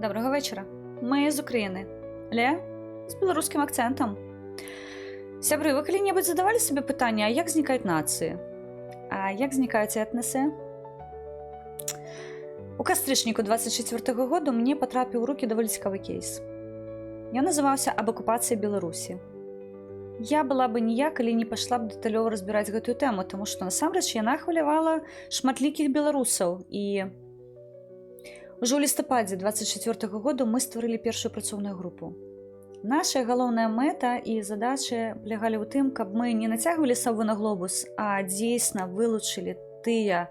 Доброго вечора. Ми з України, але з білоруським акцентом. Сябры, вы калі-небудзь задавалі сабе пытанне, а як знікаюць нацыі? А як знікаюць этнасы? У кастрычніку 24-го году мне патрапіў у рукі даволі цікавы кейс. Ён называўся «Аб акупацыі Беларусі». Я была бы ніяк, калі не пайшла б дэталёва разбіраць гэтую тэму, таму што насамрэч яна хвалявала шматлікіх беларусаў. І ўжо ў лістападзе 24-го году мы стварылі першую працоўную групу. Наша галоўная мэта і задачы палягалі ў тым, каб мы не нацягвалі саву на глобус, а дзейсна вылучылі тыя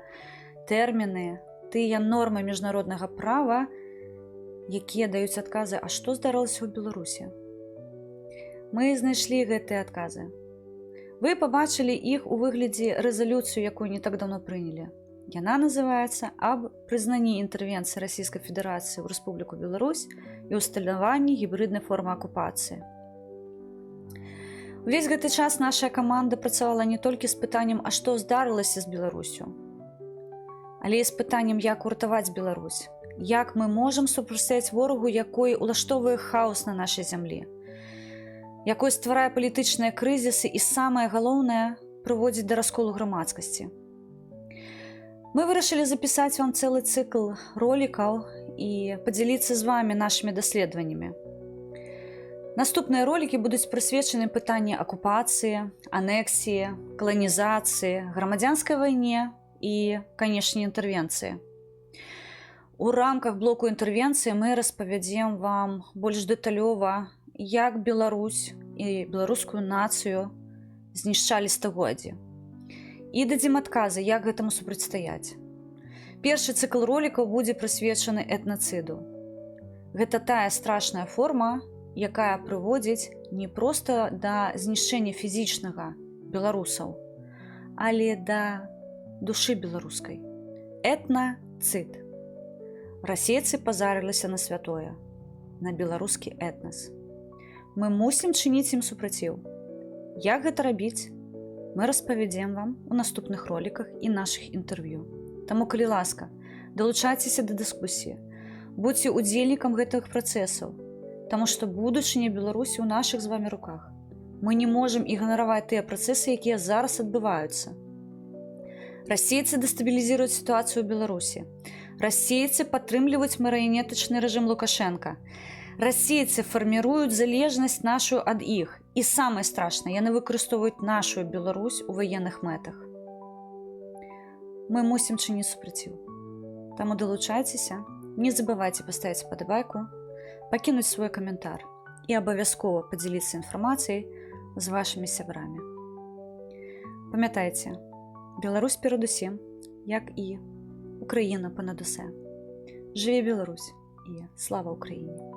тэрміны, тыя нормы міжнароднага права, якія даюць адказы, а што здарылася ў Беларусі. Мы знайшлі гэтыя адказы. Вы пабачылі іх у выглядзе рэзалюцыю, якую не так даўно прынялі. Яна называецца «Аб прызнанні інтэрвенцыі Расійскай Федэрацыі ў Рэспубліку Беларусь і ўсталяванні гібрыднай формы акупацыі». Увесь гэты час наша каманда працавала не толькі з пытаннем, а што здарылася з Беларусю, але і з пытаннем, як уратаваць Беларусь, як мы можам супрацьстаяць ворагу, якой улаштоўвае хаос на нашай зямлі, якой стварае палітычныя крызісы і, самае галоўнае, прыводзіць да расколу грамадскасці. Мы вырашылі запісаць вам цэлы цыкл ролікаў і падзяліцца з вамі нашымі даследаваннямі. Наступныя ролікі будуць прысвечаны пытанні акупацыі, анексіі, каланізацыі, грамадзянскай вайне і, канешне, інтэрвенцыі. У рамках блоку інтэрвенцыі мы распавядзем вам больш дэталёва, як Беларусь і беларускую нацыю знішчалі стагоддзі. І дадзім адказы, як гэтаму супрацьстаяць. Першы цыкл ролікаў будзе прысвечаны этнацыду. Гэта тая страшная форма, якая прыводзіць не проста да знішчэння фізічнага беларусаў, але да душы беларускай. Этнацыд. Расейцы пазарыліся на святое, на беларускі этнас. Мы мусім чыніць ім супраціў. Як гэта рабіць? Мы распавядзем вам у наступных роліках і нашых інтэрв'ю. Таму, калі ласка, далучайцеся да дыскусіі, будзьце удзельнікам гэтых працэсаў, таму што будучыня Беларусі ў нашых з вамі руках. Мы не можам ігнараваць тыя працэсы, якія зараз адбываюцца. Расейцы дэстабілізіруюць сітуацыю ў Беларусі. Расейцы падтрымліваюць марыянетачны рэжым Лукашэнка. Расейцы фарміруюць залежнасць нашу ад іх. І самае страшнае, яны выкарыстоўваюць нашу Беларусь у ваенных мэтах. Мы мусім чыніць супраціў. Таму далучайцеся, не забывайце паставіць падабайку, пакінуць свой каментар і абавязкова падзяліцца інфармацыяй з вашымі сябрамі. Памятайце, Беларусь перадусім, як і Украіна панад усе. Жыве Беларусь і слава Україні!